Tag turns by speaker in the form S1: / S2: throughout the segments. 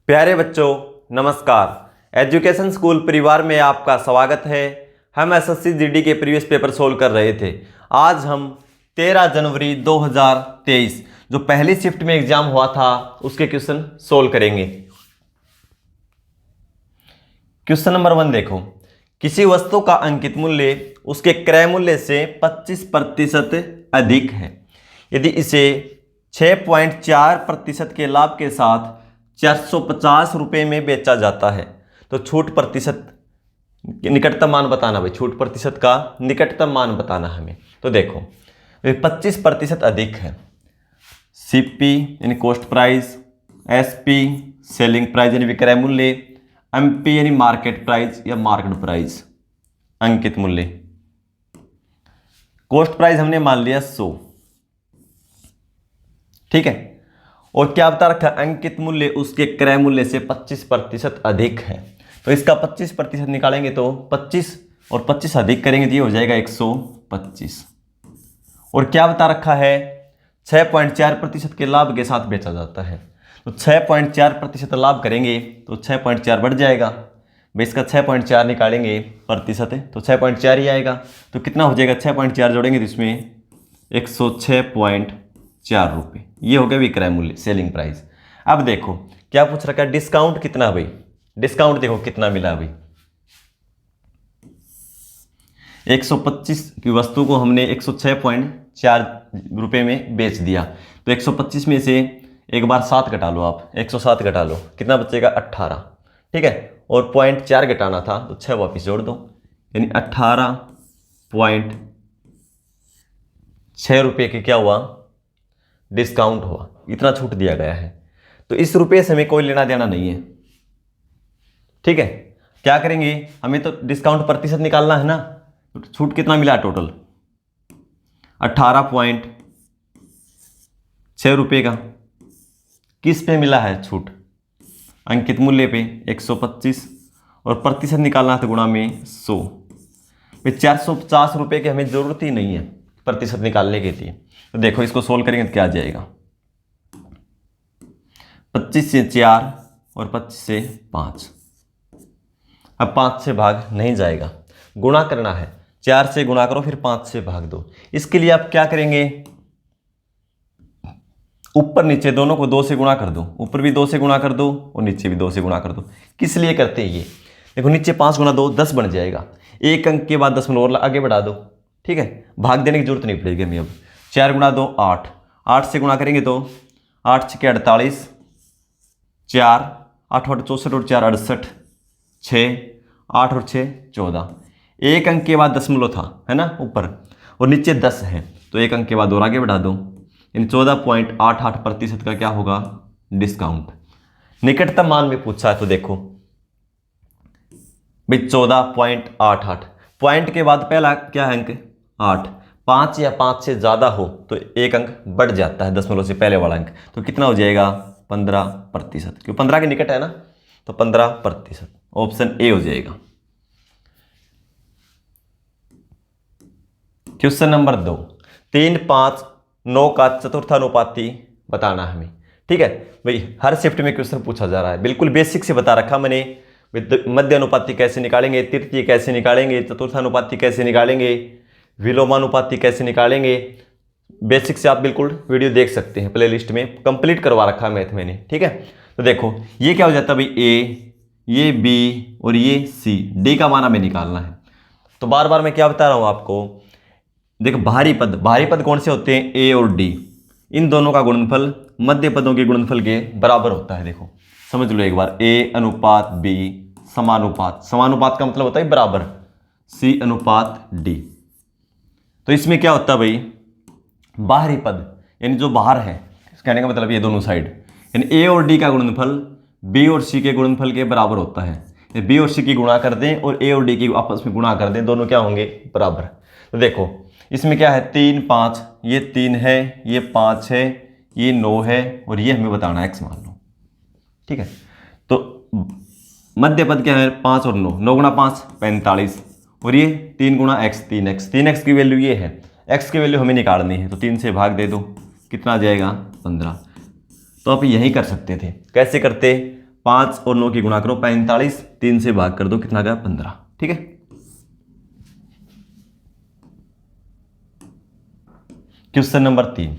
S1: प्यारे बच्चों नमस्कार। एजुकेशन स्कूल परिवार में आपका स्वागत है। हम एसएससी जीडी के प्रीवियस पेपर सोल्व कर रहे थे। आज हम 13 जनवरी 2023 जो पहली शिफ्ट में एग्जाम हुआ था उसके क्वेश्चन सोल्व करेंगे। क्वेश्चन नंबर 1 देखो, किसी वस्तु का अंकित मूल्य उसके क्रय मूल्य से 25% अधिक है। यदि इसे 6.4% के लाभ के साथ 450 रुपये में बेचा जाता है तो छूट प्रतिशत निकटतम मान बताना। भाई छूट प्रतिशत का निकटतम मान बताना हमें। तो देखो 25% अधिक है। सीपी यानी cost price, SP selling price यानी विक्रय मूल्य, एमपी यानी मार्केट प्राइस या मार्केट प्राइस अंकित मूल्य। कॉस्ट प्राइस हमने मान लिया 100, ठीक है। और क्या बता रखा, अंकित मूल्य उसके क्रय मूल्य से 25% अधिक है। तो इसका 25% निकालेंगे तो 25 और 25 अधिक करेंगे तो ये हो जाएगा 125। और क्या बता रखा है, 6.4% के लाभ के साथ बेचा जाता है। तो 6.4% लाभ करेंगे तो 6.4 बढ़ जाएगा। भाई इसका 6.4 निकालेंगे प्रतिशत है तो 6.4 ही आएगा। तो कितना हो जाएगा, 6.4 जोड़ेंगे तो इसमें 106.4 रुपये। ये हो गया विक्रय मूल्य सेलिंग प्राइस। अब देखो क्या पूछ रखा है, डिस्काउंट कितना। भाई डिस्काउंट देखो कितना मिला। भाई 125 की वस्तु को हमने 106.4 रुपये में बेच दिया। तो 125 में से एक बार 7 घटा लो, आप 107 घटा लो, कितना बचेगा 18, ठीक है। और 0.4 घटाना था तो 6 वापिस जोड़ दो, यानी 18.6 रुपये के क्या हुआ, डिस्काउंट हुआ। इतना छूट दिया गया है। तो इस रुपये से हमें कोई लेना देना नहीं है, ठीक है। क्या करेंगे, हमें तो डिस्काउंट प्रतिशत निकालना है ना। तो छूट कितना मिला टोटल, 18.6 रुपये का। किस पे मिला है छूट, अंकित मूल्य पे 125, और प्रतिशत निकालना है तो गुणा में 100। 450 रुपये की हमें ज़रूरत ही नहीं है प्रतिशत निकालने के लिए। तो देखो इसको सोल्व करेंगे तो क्या आ जाएगा, 25 से 4 और 25 से 5। अब 5 से भाग नहीं जाएगा, गुणा करना है। 4 से गुणा करो फिर 5 से भाग दो। इसके लिए आप क्या करेंगे, ऊपर नीचे दोनों को 2 से गुणा कर दो। ऊपर भी 2 से गुणा कर दो और नीचे भी 2 से गुणा कर दो। किस लिए करते हैं ये, देखो नीचे 5 गुणा 2 10 बन जाएगा। एक अंक के बाद 10 और आगे बढ़ा दो, ठीक है। भाग देने की जरूरत नहीं पड़ेगी हमें। अब 4 गुणा 2 8, 8 से गुणा करेंगे तो 8 6 48, 4 8 8 64 और 4 68, 6 8 और 6 14। एक अंक के बाद दशमलव था, है ना ऊपर, और नीचे 10 है तो एक अंक के बाद और आगे बढ़ा दो। इन 14.88% का क्या होगा, डिस्काउंट। निकटतम मान में पूछा है तो देखो भाई 14.88, पॉइंट के बाद पहला क्या है अंक 8। 5 या 5 से ज़्यादा हो तो एक अंक बढ़ जाता है दशमलव से पहले वाला अंक। तो कितना हो जाएगा 15%, क्यों 15 के निकट है ना, तो 15%। ऑप्शन ए हो जाएगा। क्वेश्चन नंबर 2, 3 5 9 का चतुर्थानुपाती बताना हमें, ठीक है। भाई हर शिफ्ट में क्वेश्चन पूछा जा रहा है, बिल्कुल बेसिक से बता रखा मैंने। मध्य अनुपाती कैसे निकालेंगे, तृतीय कैसे निकालेंगे, चतुर्थानुपाती कैसे निकालेंगे, विलोमानुपाती कैसे निकालेंगे। बेसिक से आप बिल्कुल वीडियो देख सकते हैं, प्लेलिस्ट में कंप्लीट करवा रखा है मैथ मैंने, ठीक है। तो देखो ये क्या हो जाता है भाई, ए, ये बी और ये सी, डी का मान हमें निकालना है। तो बार बार मैं क्या बता रहा हूँ आपको, देखो भारी पद कौन से होते हैं, ए और डी। इन दोनों का गुणनफल मध्य पदों के गुणनफल के बराबर होता है। देखो समझ लो एक बार, ए अनुपात बी समानुपात, समानुपात का मतलब होता है बराबर, सी अनुपात डी। तो इसमें क्या होता है भाई, बाहरी पद यानी जो बाहर है, कहने का मतलब ये दोनों साइड, यानी ए और डी का गुणनफल बी और सी के गुणनफल के बराबर होता है। बी और सी की गुणा कर दें और ए और डी की आपस में गुणा कर दें, दोनों क्या होंगे, बराबर। तो देखो इसमें क्या है, 3 5, ये 3 है, ये 5 है, ये 9 है, और ये हमें बताना है एक्स मान लो, ठीक है। तो मध्य पद क्या है, 5 और 9, 9 गुणा 5 45, और ये 3 गुणा एक्स 3x, 3x की वैल्यू ये है, x की वैल्यू हमें निकालनी है। तो 3 से भाग दे दो, कितना आ जाएगा 15। तो आप यही कर सकते थे, कैसे करते, 5 और 9 की गुणा करो 45, 3 से भाग कर दो, कितना गया 15। ठीक है, क्वेश्चन नंबर 3,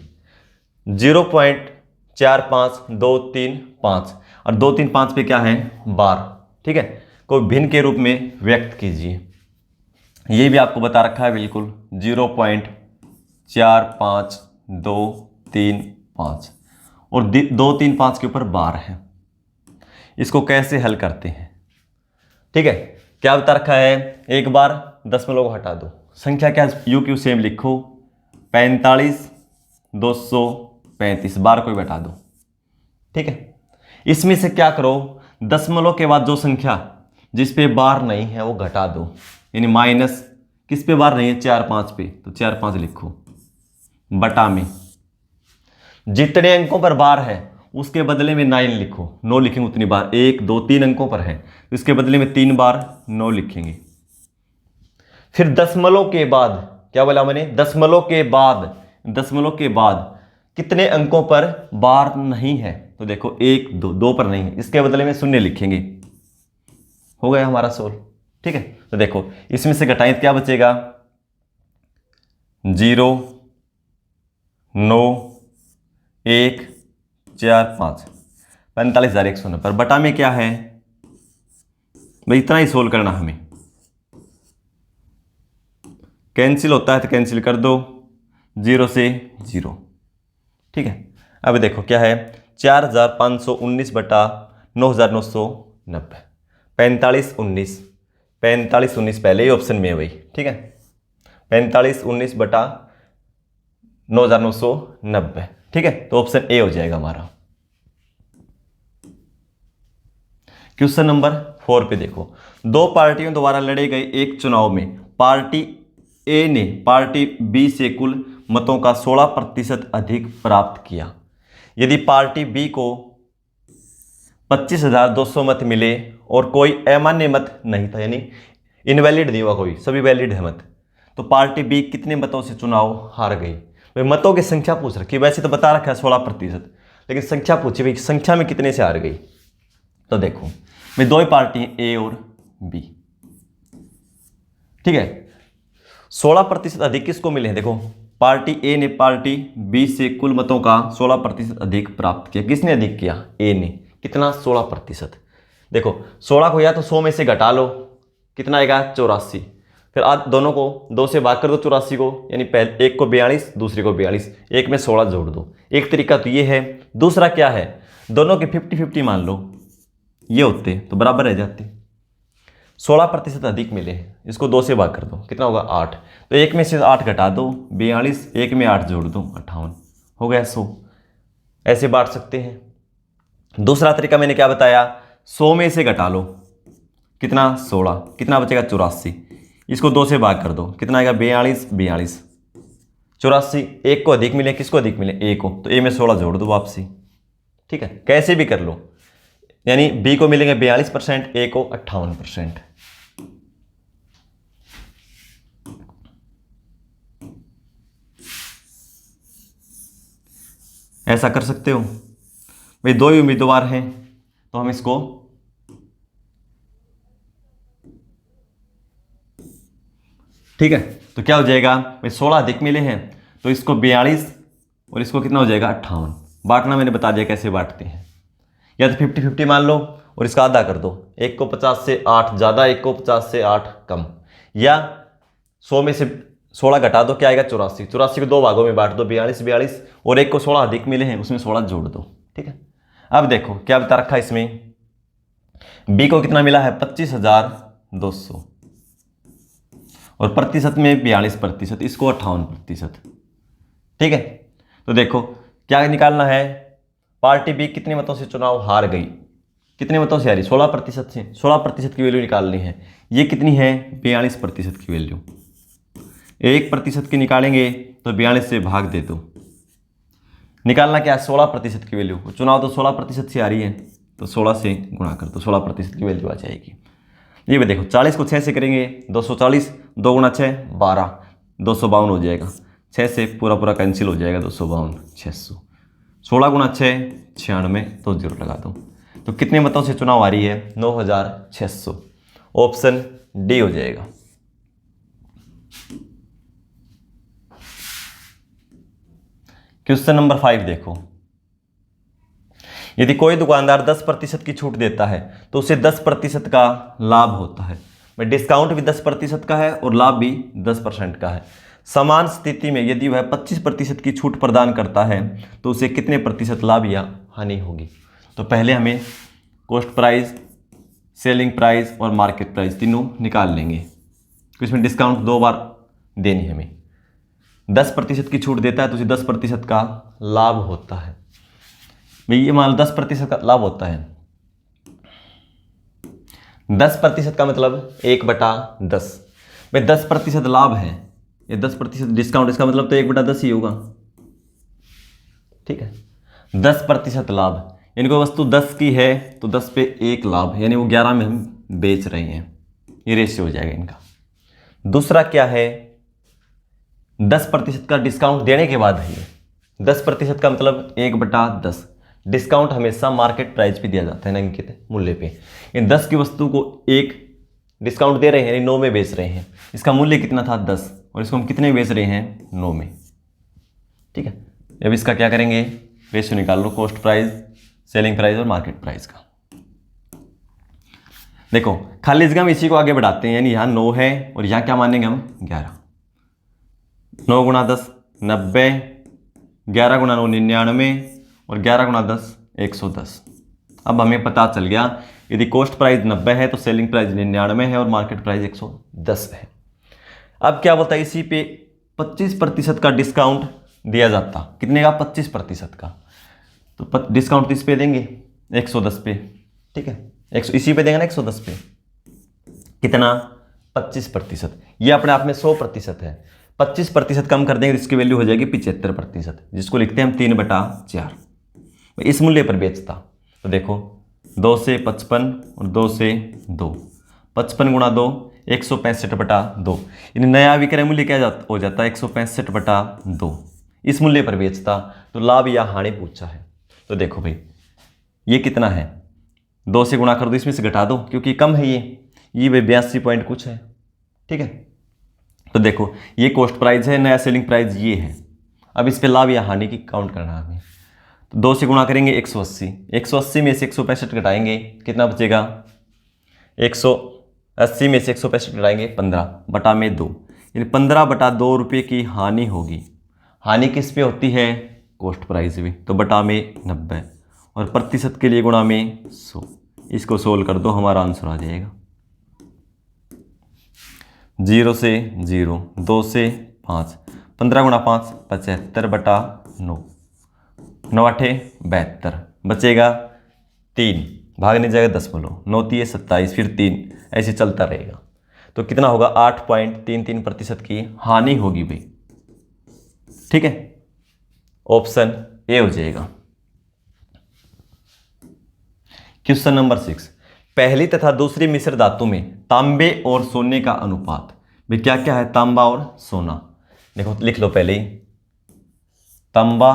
S1: 0.45235 और 235 पे क्या है बार। ठीक है, कोई भिन्न के रूप में व्यक्त कीजिए। ये भी आपको बता रखा है बिल्कुल, 0.45235 और 235 के ऊपर बार है। इसको कैसे हल करते हैं? ठीक है, क्या बता रखा है, एक बार दशमलव को हटा दो, संख्या क्या यू क्यू सेम लिखो, 45 235, बार को बैठा दो। ठीक है, इसमें से क्या करो, दशमलव के बाद जो संख्या जिस पे बार नहीं है वो घटा दो, यानी माइनस किस पे बार नहीं है 4 5 पे, तो 4 5 लिखो, बटा में जितने अंकों पर बार है उसके बदले में 9 लिखो, 9 लिखेंगे उतनी बार, 1 2 3 अंकों पर है तो इसके बदले में 3 बार 9 लिखेंगे। फिर दशमलव के बाद क्या बोला मैंने, दशमलव के बाद कितने अंकों पर बार नहीं है, तो देखो 1 2 2 पर नहीं है, इसके बदले में 0 लिखेंगे। हो गया हमारा सोल्व। ठीक है, तो देखो इसमें से घटाएं क्या बचेगा, 0 9 1 4 5, 45,190 पर बटा में क्या है भाई, इतना ही सोल्व करना हमें। कैंसिल होता है तो कैंसिल कर दो, 0 से 0। ठीक है, अब देखो क्या है, 4519 बटा 9990, 4519 पहले ही ऑप्शन में है भाई। ठीक है, 4519 बटा 9990। ठीक है, तो ऑप्शन ए हो जाएगा हमारा। क्वेश्चन नंबर 4 पे देखो, दो पार्टियों द्वारा लड़े गए एक चुनाव में पार्टी ए ने पार्टी बी से कुल मतों का 16% अधिक प्राप्त किया। यदि पार्टी बी को 25,200 मत मिले और कोई अमान्य मत नहीं था, यानी इनवैलिड नहीं हुआ कोई, सभी वैलिड है मत, तो पार्टी बी कितने मतों से चुनाव हार गई। भाई मतों की संख्या पूछ रखी, वैसे तो बता रखा है 16%, लेकिन संख्या पूछी भाई, संख्या में कितने से हार गई। तो देखो भाई दो ही पार्टी हैं, ए और बी। ठीक है, 16% अधिक किसको मिले हैं, देखो पार्टी ए ने पार्टी बी से कुल मतों का 16% अधिक प्राप्त किया। किसने अधिक किया, ए ने। कितना, 16%। देखो 16 को या तो 100 में से घटा लो, कितना आएगा 84। फिर आज दोनों को 2 से भाग कर दो 84 को, यानी पहले एक को 42 दूसरे को 42, एक में 16 जोड़ दो। एक तरीका तो ये है। दूसरा क्या है, दोनों के 50-50 मान लो, ये होते तो बराबर रह जाते। 16% अधिक मिले हैं, इसको 2 से भाग कर दो, कितना होगा 8। तो एक में से 8 घटा दो 42, एक में 8 जोड़ दो 58, हो गया 100। ऐसे बांट सकते हैं। दूसरा तरीका मैंने क्या बताया, 100 में से घटा लो, कितना 16, कितना बचेगा 84, इसको 2 से भाग कर दो, कितना आएगा 42 42, 84। एक को अधिक मिले, किसको अधिक मिले, ए को, तो ए में 16 जोड़ दो वापसी। ठीक है, कैसे भी कर लो, यानी बी को मिलेंगे 42%, ए को 58%। ऐसा कर सकते हो भाई। दो ही उम्मीदवार हैं तो हम इसको ठीक है, तो क्या हो जाएगा भाई, 16 अधिक मिले हैं तो इसको 42 और इसको कितना हो जाएगा 58। बांटना मैंने बता दिया कैसे बांटते हैं, या तो 50-50 मान लो और इसका आधा कर दो, एक को 50 से 8 ज़्यादा, एक को 50 से 8 कम, या 100 में से 16 घटा दो, क्या आएगा 84। 84 को 2 भागों में बांट दो, 42 42, और एक को 16 अधिक मिले हैं उसमें 16 जोड़ दो। ठीक है, अब देखो क्या बता रखा है इसमें, बी को कितना मिला है 25,200 और प्रतिशत में 42%, इसको 58%। ठीक है, तो देखो क्या निकालना है, पार्टी बी कितने मतों से चुनाव हार गई, कितने मतों से हारी, 16% से। 16% की वैल्यू निकालनी है, ये कितनी है 42% की वैल्यू। 1% की निकालेंगे तो 42 से भाग दे दो, निकालना क्या है 16% की वैल्यू। चुनाव तो 16% से आ रही है तो 16 से गुणा कर दो, 16% की वैल्यू आ जाएगी। ये भी देखो 40 को 6 से करेंगे 240, 2 गुणा 6 12, 252 हो जाएगा। 6 से पूरा पूरा कैंसिल हो जाएगा, 252 600। 16 गुणा 6 96, तो 0 लगा दो। तो कितने मतों से चुनाव आ रही है? 9600। ऑप्शन डी हो जाएगा। क्वेश्चन नंबर 5 देखो, यदि कोई दुकानदार 10% की छूट देता है तो उसे 10% का लाभ होता है। डिस्काउंट भी 10% का है और लाभ भी 10% का है। समान स्थिति में यदि वह 25% की छूट प्रदान करता है तो उसे कितने प्रतिशत लाभ या हानि होगी? तो पहले हमें कॉस्ट प्राइस, सेलिंग प्राइस और मार्केट प्राइस तीनों निकाल लेंगे। तो इसमें डिस्काउंट 2 बार देनी है हमें। 10% की छूट देता है तो उसे 10% का लाभ होता है। ये मान लो 10% का लाभ होता है। 10% का मतलब 1/10। भाई 10% लाभ है, ये 10% डिस्काउंट, इसका मतलब तो 1/10 ही होगा। ठीक है, 10% लाभ, यानी कोई वस्तु 10 की है तो 10 पे 1 लाभ, यानी वो 11 में हम बेच रहे हैं। ये रेशियो हो जाएगा इनका। दूसरा क्या है? 10% का डिस्काउंट देने के बाद है ये। 10% का मतलब 1/10। डिस्काउंट हमेशा मार्केट प्राइस पे दिया जाता है ना, इनके मूल्य पे। इन 10 की वस्तु को 1 डिस्काउंट दे रहे हैं, यानी 9 में बेच रहे हैं। इसका मूल्य कितना था? 10, और इसको हम कितने बेच रहे हैं? 9 में। ठीक है, अब इसका क्या करेंगे? रेशियो निकाल लो, कॉस्ट प्राइस, सेलिंग प्राइस और मार्केट प्राइस का। देखो खाली इसका हम इसी को आगे बढ़ाते हैं, यानी यहाँ 9 है और यहाँ क्या मानेंगे हम? 11। 9 × 10 90, 11 × 9 99 और 11 × 10 110। अब हमें पता चल गया यदि कॉस्ट प्राइस 90 है तो सेलिंग प्राइस 99 है और मार्केट प्राइस 110 है। अब क्या बोलता है? इसी पे 25% का डिस्काउंट दिया जाता। कितने का? 25% का। तो डिस्काउंट इस पे देंगे 110 पे। ठीक है, इसी पे देंगे ना 110 पे। कितना? 25%। ये अपने आप में 100% है। 25% कम कर देंगे तो इसकी वैल्यू हो जाएगी 75%, जिसको लिखते हैं हम 3/4। इस मूल्य पर बेचता। तो देखो 2 से 55 और 2 से 2, 55 × 2 165/2, यानी नया विक्रय मूल्य क्या हो जाता है? 165/2। इस मूल्य पर बेचता। तो लाभ या हानि पूछा है। तो देखो भाई ये कितना है? 2 से गुणा कर दो, इसमें से घटा दो क्योंकि कम है ये भाई 82 पॉइंट कुछ है। ठीक है, तो देखो ये कॉस्ट प्राइस है, नया सेलिंग प्राइस ये है। अब इस पे लाभ या हानि की काउंट करना है हमें। तो 2 से गुणा करेंगे 180, 180 में से 165 घटाएंगे, कितना बचेगा? 180 में से 165 घटाएंगे 15/2, यानी 15/2 रुपये की हानि होगी। हानि किस पे होती है? कॉस्ट प्राइस भी। तो बटा में 90 और प्रतिशत के लिए गुणा में 100। इसको सोल्व कर दो, हमारा आंसर आ जाएगा 0 से 0, 2 से 5, 15 × 5 75/9, 9 8 72, बचेगा 3, भागने जाएगा 10 बोलो, 9 3 27, फिर 3, ऐसे चलता रहेगा। तो कितना होगा? 8.33% की हानि होगी भाई। ठीक है, ऑप्शन ए हो जाएगा। क्वेश्चन नंबर 6, पहली तथा दूसरी मिश्र धातु में तांबे और सोने का अनुपात। भाई क्या क्या है? तांबा और सोना। देखो लिख लो पहले ही, तांबा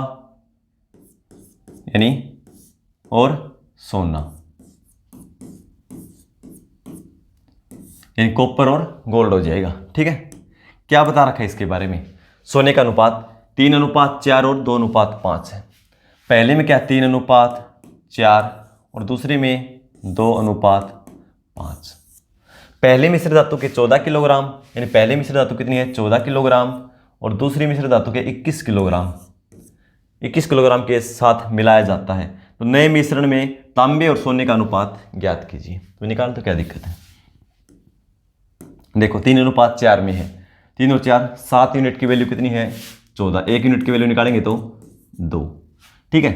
S1: यानी और सोना, यानी कॉपर और गोल्ड हो जाएगा। ठीक है, क्या बता रखा है इसके बारे में? सोने का अनुपात 3:4 और 2:5 है। पहले में क्या? 3:4 और दूसरे में 2:5। पहले मिश्र धातु के 14 किलोग्राम, यानी पहले मिश्र धातु कितनी है? 14 किलोग्राम, और दूसरी मिश्र धातु के 21 किलोग्राम, 21 किलोग्राम के साथ मिलाया जाता है। तो नए मिश्रण में तांबे और सोने का अनुपात ज्ञात कीजिए। तो निकाल, तो क्या दिक्कत है? देखो 3:4 में है, 3 और 4 7 यूनिट की वैल्यू कितनी है? 14। 1 यूनिट की वैल्यू निकालेंगे तो 2। ठीक है,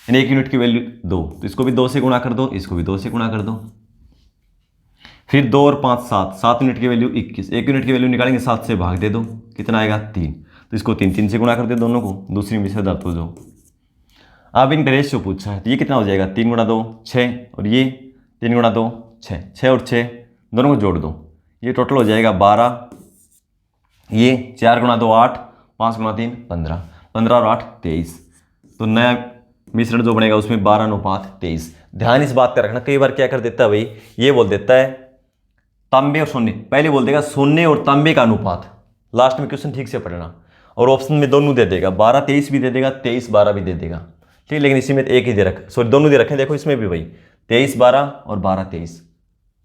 S1: यानी 1 यूनिट की वैल्यू 2, तो इसको भी 2 से गुणा कर दो, इसको भी 2 से गुणा कर दो। फिर 2 और 5 7, 7 यूनिट की वैल्यू 21। 1 यूनिट की वैल्यू निकालेंगे, 7 से भाग दे दो, कितना आएगा? 3। तो इसको 3 से गुणा कर दे दोनों को, दूसरी मिश्र धातु जो। अब इनका रेशियो पूछा है, तो ये कितना हो जाएगा? 3 × 2 6, और ये 3 × 2 6, 6 और 6 दोनों को जोड़ दो, ये टोटल हो जाएगा 12। ये 4 × 2 8, 5 × 3 15, 15 और 8 23। तो नया मिश्रण जो बनेगा उसमें 12:23। ध्यान इस बात का रखना, कई बार क्या कर देता है भाई, ये बोल देता है तांबे और सोने, पहले बोल देगा सोने और तांबे का अनुपात, लास्ट में क्वेश्चन ठीक से पढ़ना, और ऑप्शन में दोनों दे देगा, 12-23 भी दे देगा, 23-12 भी दे देगा, ठीक है। लेकिन इसी में एक ही दे रखा, सॉरी दोनों दे रखे, देखो इसमें भी भाई 23-12 और 12-23,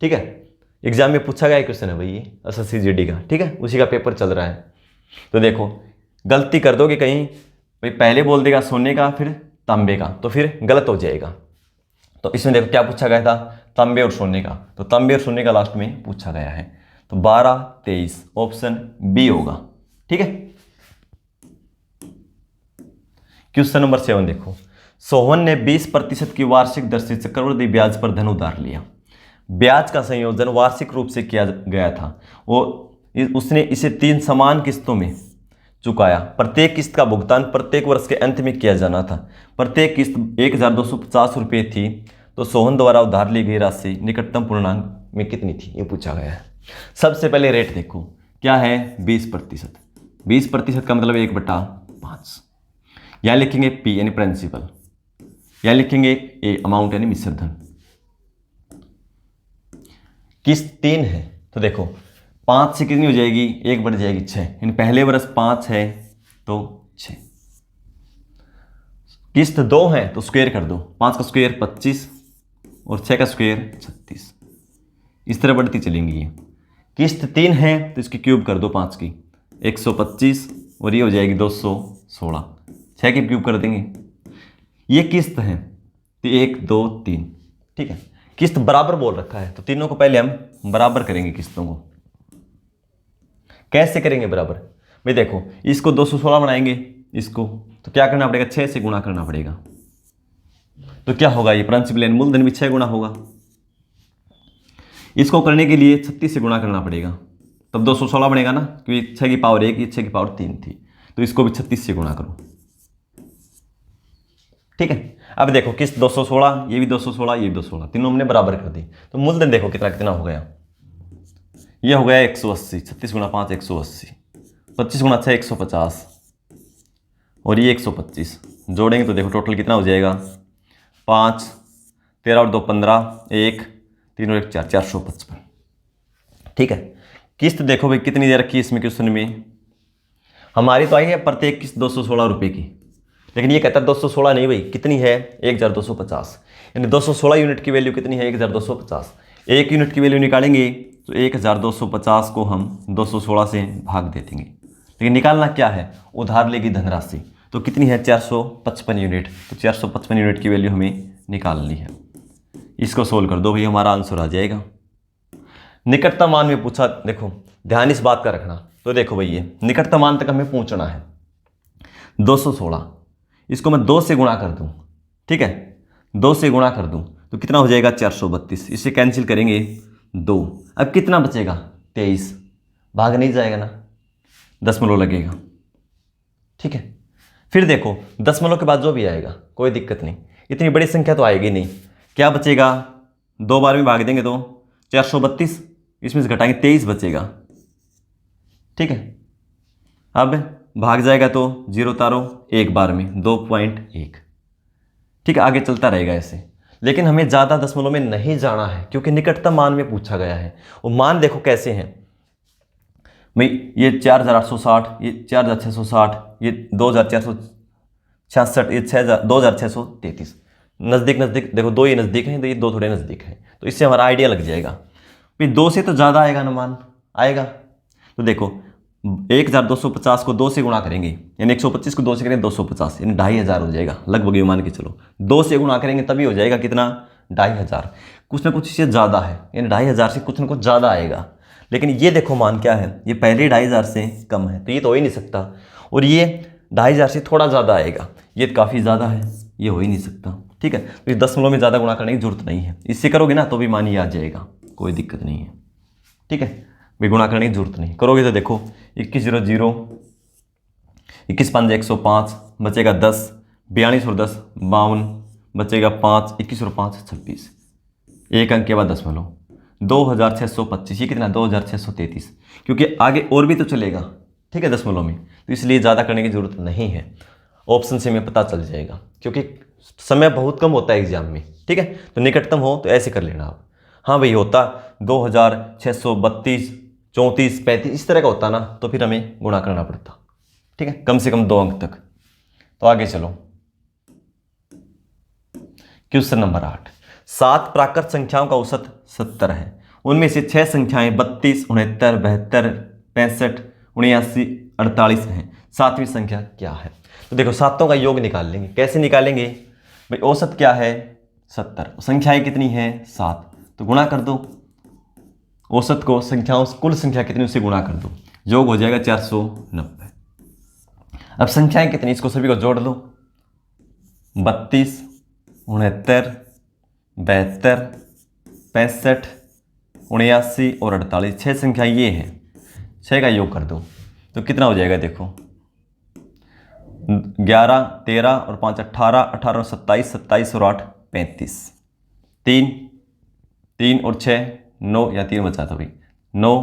S1: ठीक है। एग्जाम में पूछा गया क्वेश्चन है भाई ये एसएससी जीडी का, ठीक है, उसी का पेपर चल रहा है। तो देखो गलती कर दोगे कहीं भाई, पहले बोल देगा सोने का फिर तांबे का, तो फिर गलत हो जाएगा। तो इसमें देखो क्या पूछा गया था, तांबे और सोने का, तो तांबे और सोने का लास्ट में पूछा गया है, तो 12-23 ऑप्शन बी होगा, ठीक है। क्वेश्चन नंबर 7 देखो, सोहन ने 20% की वार्षिक दर से चक्रवृद्धि ब्याज पर धन उधार लिया। ब्याज का संयोजन वार्षिक रूप से किया गया था और उसने इसे 3 समान किस्तों में चुकाया। प्रत्येक किस्त का भुगतान प्रत्येक वर्ष के अंत में किया जाना था। प्रत्येक किस्त 1250 रुपये थी, तो सोहन द्वारा उधार ली गई राशि निकटतम पूर्णांक में कितनी थी, ये पूछा गया है। सबसे पहले रेट देखो क्या है, 20%। 20% का मतलब 1/5। यहाँ लिखेंगे पी यानी प्रिंसिपल, यहाँ लिखेंगे ए अमाउंट यानी मिश्र धन। किस्त 3 है, तो देखो 5 से कितनी हो जाएगी, 1 बढ़ जाएगी 6, यानी पहले वर्ष 5 है तो 6। किस्त 2 है तो स्क्वायर कर दो, 5 का स्क्वायर 25 और 6 का स्क्वायर 36, इस तरह बढ़ती चलेंगी ये। किस्त 3 है तो इसकी क्यूब कर दो, 5 की 125 और ये हो जाएगी 216, 6 की क्यूब कर देंगे। ये किस्त है तो 1 2 3, ठीक है। किस्त बराबर बोल रखा है तो तीनों को पहले हम बराबर करेंगे। किस्तों को कैसे करेंगे बराबर भाई, देखो इसको 216 बनाएंगे, इसको तो क्या करना पड़ेगा, 6 से गुणा करना पड़ेगा। तो क्या होगा, ये प्रिंसिपल मूलधन भी 6 गुना होगा। इसको करने के लिए 36 से गुणा करना पड़ेगा, तब 216 बनेगा ना, क्योंकि 6 की पावर 1, ये 6 की पावर 3 थी, तो इसको भी 36 से गुणा करो, ठीक है। अब देखो किस्त 216, ये भी 216, ये भी 216, तीनों हमने बराबर कर दी, तो मूलधन देखो कितना कितना हो गया, ये हो गया 180, 36 गुणा 5 180, 25 गुणा 6 150 और ये 125, जोड़ेंगे तो देखो टोटल कितना हो जाएगा, 5 13 और 2 15, 1 3 और 1 4, 455, ठीक है। किस्त देखो भाई कितनी दे रखी है इसमें क्वेश्चन में, हमारी तो आई है प्रत्येक किस्त 216 रुपये की, लेकिन ये कहता है 216 नहीं भाई, कितनी है 1250, यानी 216 यूनिट की वैल्यू कितनी है 1250। 1 यूनिट की वैल्यू निकालेंगे तो 1250 को हम 216 से भाग दे देंगे, लेकिन निकालना क्या है, उधार लेगी धनराशि, तो कितनी है 455 यूनिट, तो 455 यूनिट की वैल्यू हमें निकालनी है। इसको सोल्व कर दो भाई, हमारा आंसर आ जाएगा। निकटतम मान में पूछा, देखो ध्यान इस बात का रखना, तो देखो भाई ये निकटतम मान तक हमें पहुंचना है, 216, इसको मैं 2 से गुणा कर दूं, ठीक है, 2 से गुणा कर दूं तो कितना हो जाएगा 432, इसे कैंसिल करेंगे 2, अब कितना बचेगा 23, भाग नहीं जाएगा ना, दशमलव लगेगा, ठीक है। फिर देखो दशमलव के बाद जो भी आएगा कोई दिक्कत नहीं, इतनी बड़ी संख्या तो आएगी नहीं, क्या बचेगा, 2 बार में भाग देंगे तो 432, इसमें से घटाएंगे 23 बचेगा, ठीक है। अब भाग जाएगा तो 0 उतारो, 1 बार में 2.1, ठीक है, आगे चलता रहेगा ऐसे। लेकिन हमें ज़्यादा दशमलव में नहीं जाना है क्योंकि निकटतम मान में पूछा गया है, और मान देखो कैसे हैं भाई, ये 4860, ये 4660, ये 2466, ये 2633, नज़दीक नज़दीक देखो, 2 ये नज़दीक हैं तो ये 2 थोड़े नज़दीक हैं, तो इससे हमारा आइडिया लग जाएगा भाई 2 से तो ज़्यादा आएगा ना, मान आएगा। तो देखो 1250 को 2 से गुणा करेंगे, यानी 125 को 2 से करेंगे 250, यानी 2500 हो जाएगा लगभग, ये मान के चलो 2 से गुणा करेंगे तभी हो जाएगा कितना 2500, कुछ ना कुछ इससे ज़्यादा है, यानी 2500 से कुछ ना कुछ ज़्यादा आएगा। लेकिन ये देखो मान क्या है, ये पहले 2500 से कम है, तो ये तो हो ही नहीं सकता, और ये 2500 से थोड़ा ज़्यादा आएगा, ये काफ़ी ज़्यादा है, ये हो ही नहीं सकता, ठीक है। तो इस दशमलव में ज़्यादा गुणा करने की जरूरत नहीं है, इससे करोगे ना तो भी मान ही आ जाएगा, कोई दिक्कत नहीं है, ठीक है भाई, गुणा करने की जरूरत नहीं, करोगे तो देखो 21 0 0, 21 5 105, बचेगा 10, 42 और 10 52, बचेगा 5, 21 और 5 26, एक अंक के बाद दशमलव, 2625, ये कितना 2633, क्योंकि आगे और भी तो चलेगा, ठीक है दशमलव में, तो इसलिए ज़्यादा करने की जरूरत नहीं है, ऑप्शन से हमें पता चल जाएगा, क्योंकि समय बहुत कम होता है एग्जाम में, ठीक है। तो निकटतम हो तो ऐसे कर लेना आप। हाँ भाई होता 2632, 34, 35 इस तरह का होता ना, तो फिर हमें गुणा करना पड़ता, ठीक है, कम से कम 2 अंक तक। तो आगे चलो, क्वेश्चन नंबर 8। 7 प्राकृत संख्याओं का औसत 70 है। उनमें से 6 संख्याएं 32, 69, 72, 65, 79, 48 हैं। 7वीं संख्या क्या है? तो देखो सातों का योग निकाल लेंगे। कैसे निकालेंगे भाई? औसत क्या है? 70। संख्याएं कितनी हैं? 7। तो गुणा कर दो औसत को संख्याओं, कुल संख्या कितनी उससे गुणा कर दो, योग हो जाएगा 490। अब संख्याएं कितनी, इसको सभी को जोड़ लो। 32, 69, 72, 65, 79 और 48, 6 संख्याएं ये हैं। 6 का योग कर दो तो कितना हो जाएगा? देखो 11, 13 और 5 18, 18 और 27, 27 और 8 35, 3, 3 और 6 9 या 3 बचा था भाई, 9,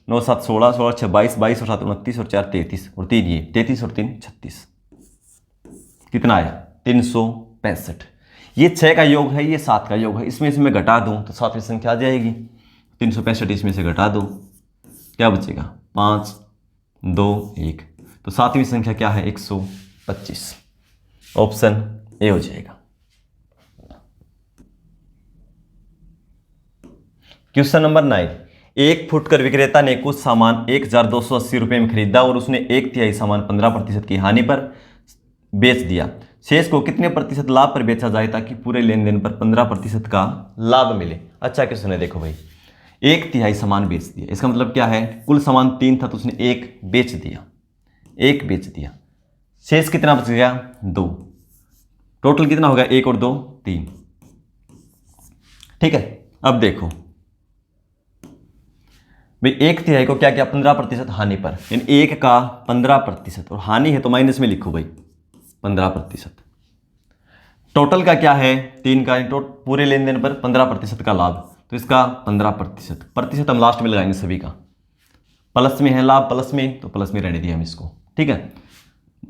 S1: 9 7 16, 16 6 22, 22 और 7 29 और 4 33 और 3 ये 33 और 3 36। कितना आया? 365। ये 6 का योग है, ये 7 का योग है। इसमें से मैं घटा दूं तो 7वीं संख्या आ जाएगी। 365 इसमें से घटा दो, क्या बचेगा? 5, 2, 1। तो 7वीं संख्या क्या है? 125। ऑप्शन ए हो जाएगा। Question number 9। 1 फुटकर विक्रेता ने कुछ सामान 1280 रुपये में खरीदा और उसने 1/3 सामान 15% की हानि पर बेच दिया। शेष को कितने प्रतिशत लाभ पर बेचा जाए ताकि पूरे लेन देन पर 15% का लाभ मिले? अच्छा क्वेश्चन है। देखो भाई 1/3 सामान बेच दिया, इसका मतलब क्या है? कुल सामान 3 था तो उसने 1 बेच दिया, 1 बेच दिया। शेष कितना बच गया? 2। टोटल कितना होगा? 1 और 2 3। ठीक है। अब देखो भाई 1/3 को क्या किया? 15% हानि पर, यानी 1 का 15%, और हानि है तो माइनस में लिखो भाई 15%। टोटल का क्या है? 3 का, पूरे लेन देन पर 15% का लाभ, तो इसका 15%। प्रतिशत हम लास्ट में लगाएंगे सभी का। प्लस में है लाभ, प्लस में, तो प्लस में रहने दिया हम इसको, ठीक है।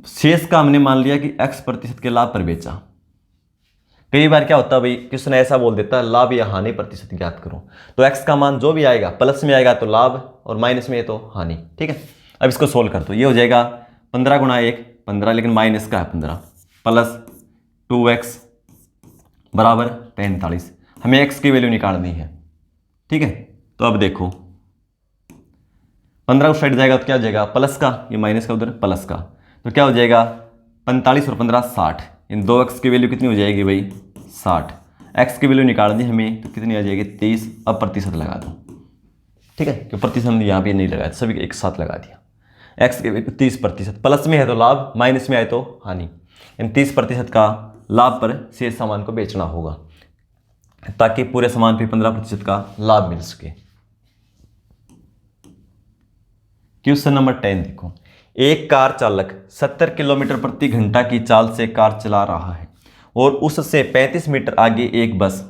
S1: शेष का हमने मान लिया कि x% के लाभ पर बेचा। कई बार क्या होता है भाई, क्वेश्चन ऐसा बोल देता है लाभ या हानि प्रतिशत ज्ञात करो, तो x का मान जो भी आएगा प्लस में आएगा तो लाभ और माइनस में है तो हानि, ठीक है। अब इसको सोल्व कर दो, ये हो जाएगा 15 गुणा 1 15, लेकिन माइनस का है 15, प्लस 2x बराबर 45। हमें x की वैल्यू निकालनी है, ठीक है। तो अब देखो 15 उस साइड जाएगा तो क्या हो जाएगा? प्लस का, ये माइनस का उधर प्लस का, तो क्या हो जाएगा? 45 और 15 60। इन 2x की वैल्यू कितनी हो जाएगी भाई? 60। x की वैल्यू निकालनी हमें तो कितनी आ जाएगी? 23। अब प्रतिशत लगा दो, ठीक है, क्योंकि प्रतिशत हमने यहाँ पे नहीं लगाया, सभी एक साथ लगा दिया। x की वैल्यू 30%, प्लस में है तो लाभ, माइनस में आए तो हानि। इन 30% का लाभ पर शेष सामान को बेचना होगा ताकि पूरे सामान पे 15% का लाभ मिल सके। क्वेश्चन नंबर 10 देखो। एक कार चालक 70 किलोमीटर प्रति घंटा की चाल से कार चला रहा है और उससे 35 मीटर आगे एक बस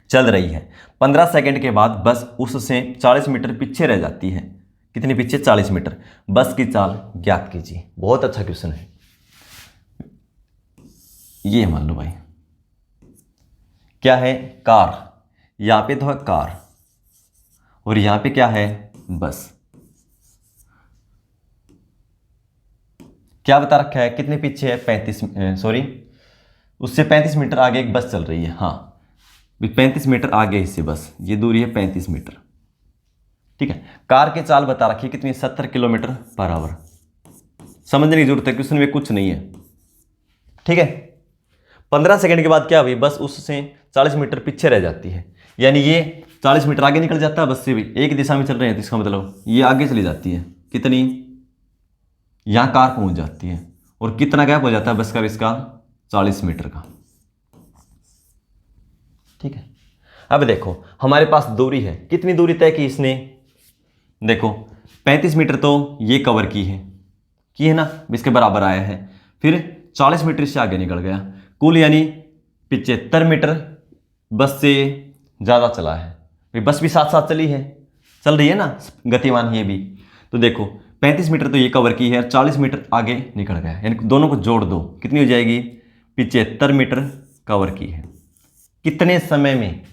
S1: चल रही है। 15 सेकंड के बाद बस उससे 40 मीटर पीछे रह जाती है। कितनी पीछे? 40 मीटर। बस की चाल ज्ञात कीजिए। बहुत अच्छा क्वेश्चन है ये। मान लो भाई क्या है? कार, यहां पे तो है कार और यहां पे क्या है? बस। क्या बता रखा है? कितने पीछे है? 35, उससे 35 मीटर आगे एक बस चल रही है। हाँ 35 मीटर आगे इससे बस, ये दूरी है 35 मीटर, ठीक है। कार की चाल बता रखी है कितनी? 70 किलोमीटर पर आवर। समझने की जरूरत है, क्वेश्चन में कुछ नहीं है, ठीक है। 15 सेकंड के बाद क्या हुई? बस उससे 40 मीटर पीछे रह जाती है, यानी ये 40 मीटर आगे निकल जाता है बस से भी। एक दिशा में चल रहे हैं तो इसका मतलब ये आगे चली जाती है। कितनी? यहां कार पहुंच जाती है और कितना गैप हो जाता है बस का? इसका 40 मीटर का, ठीक है। अब देखो हमारे पास दूरी है, कितनी दूरी तय की इसने? देखो 35 मीटर तो ये कवर की है ना, इसके बराबर आया है। फिर 40 मीटर से आगे निकल गया, कुल यानी 75 मीटर बस से ज़्यादा चला है। भाई बस भी साथ साथ चल रही है ना, गतिमान ये भी। तो देखो 35 मीटर तो ये कवर की है और 40 मीटर आगे निकल गया, यानी दोनों को जोड़ दो, कितनी हो जाएगी? 75 मीटर कवर की है। कितने समय में?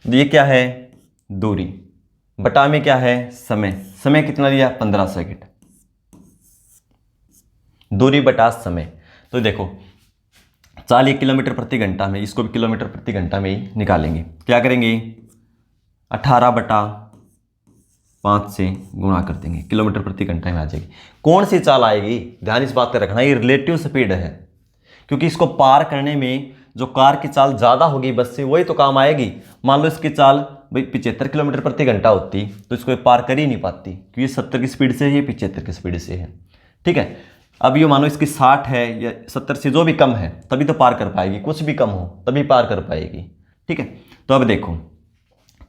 S1: ये क्या है? दूरी। बटा में क्या है? समय। समय कितना दिया? 15 सेकंड। दूरी बटा समय। तो देखो चाल 1 किलोमीटर प्रति घंटा में, इसको भी किलोमीटर प्रति घंटा में ही निकालेंगे। क्या करेंगे? 18/5 से गुणा कर देंगे, किलोमीटर प्रति घंटा में आ जाएगी। कौन सी चाल आएगी? ध्यान इस बात का रखना, ये रिलेटिव स्पीड है, क्योंकि इसको पार करने में जो कार की चाल ज़्यादा होगी बस से, वही तो काम आएगी। मान लो इसकी चाल भाई 75 किलोमीटर प्रति घंटा होती तो इसको पार कर ही नहीं पाती, क्योंकि ये 70 की स्पीड से है, ये 75 की स्पीड से है। ठीक है, अब ये मानो इसकी 60 है या 70 से जो भी कम है तभी तो पार कर पाएगी, कुछ भी कम हो तभी पार कर पाएगी। ठीक है, तो अब देखो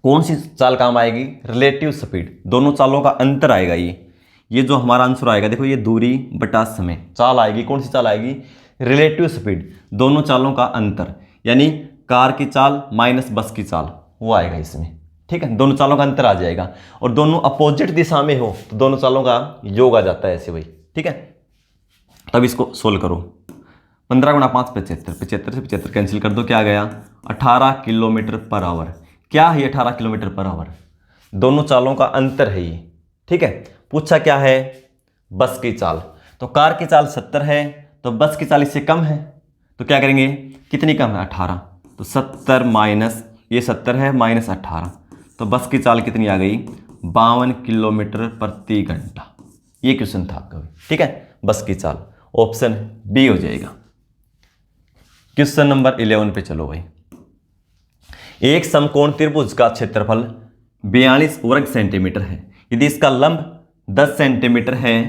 S1: कौन सी चाल काम आएगी? रिलेटिव स्पीड, दोनों चालों का अंतर आएगा। ये जो हमारा आंसर आएगा, देखो ये दूरी बटा समय, चाल आएगी। कौन सी चाल आएगी? रिलेटिव स्पीड, दोनों चालों का अंतर, यानी कार की चाल माइनस बस की चाल, वो आएगा इसमें। ठीक है, दोनों चालों का अंतर आ जाएगा, और दोनों अपोजिट दिशा में हो तो दोनों चालों का योग आ जाता है ऐसे भाई। ठीक है, तब इसको सोल्व करो। 15 × 5 75, 75 से 75 कैंसिल कर दो, क्या आ गया? 18 किलोमीटर पर आवर। क्या है 18 किलोमीटर पर आवर? दोनों चालों का अंतर है ये। ठीक है, पूछा क्या है? बस की चाल। तो कार की चाल 70 है तो बस की चाल इससे कम है, तो क्या करेंगे? कितनी कम है? 18। तो 70 माइनस ये 70 है माइनस 18, तो बस की चाल कितनी आ गई? 52 किलोमीटर प्रति घंटा। ये क्वेश्चन था आपका। ठीक है, बस की चाल ऑप्शन बी हो जाएगा। क्वेश्चन नंबर 11 पे चलो भाई। एक समकोण त्रिभुज का क्षेत्रफल 42 वर्ग सेंटीमीटर है। यदि इसका लंब 10 सेंटीमीटर है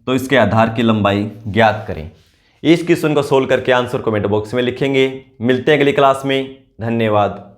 S1: तो इसके आधार की लंबाई ज्ञात करें। इस क्वेश्चन को सोल्व करके आंसर कमेंट बॉक्स में लिखेंगे। मिलते हैं अगली क्लास में। धन्यवाद।